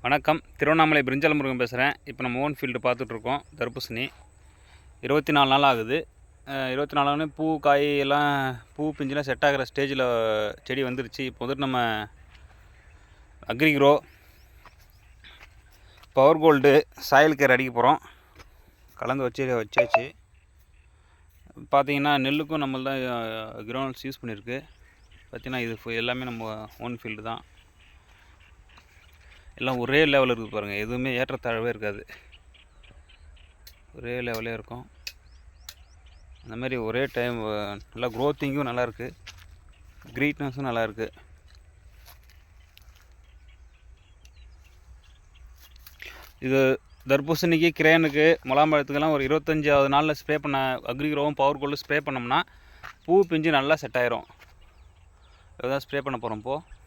வணக்கம். திருவண்ணாமலை பிரிஞ்சால் முருகன் பேசுகிறேன். இப்போ நம்ம ஓன் ஃபீல்டு பார்த்துட்ருக்கோம். தர்பூசணி 24 நாள் ஆகுது. 24 நாள்னே பூ காய் எல்லாம் பூ பிஞ்சுலாம் செட் ஆகிற ஸ்டேஜில் செடி வந்துருச்சு. இப்போ வந்துட்டு நம்ம அக்ரிக்ரோ, பவர் கோல்டு, சாயில் கேர் அடிக்க போகிறோம். கலந்து வச்சாச்சு. பார்த்தீங்கன்னா நெல்லுக்கும் நம்மள தான் கிரவுண்ட்ஸ் யூஸ் பண்ணியிருக்கு. பார்த்திங்கன்னா இது எல்லாமே நம்ம ஓன் ஃபீல்டு தான். எல்லாம் ஒரே லெவலில் இருக்குது பாருங்கள். எதுவுமே ஏற்றத்தாழ்வே இருக்காது, ஒரே லெவலே இருக்கும். அந்த மாதிரி ஒரே டைம் நல்லா க்ரோத்திங்கும் நல்லாயிருக்கு, க்ரீட்னஸும் நல்லாயிருக்கு. இது தர்பூசணிக்கு, கிரேனுக்கு, முலாம்பழத்துக்கெல்லாம் ஒரு 25வது நாளில் ஸ்ப்ரே பண்ண அக்ரிக்ரோவும் பவர் கோல்டு ஸ்ப்ரே பண்ணோம்னா பூ பிஞ்சு நல்லா செட் ஆயிரும். இதுதான் ஸ்ப்ரே பண்ண போகிறோம் இப்போது.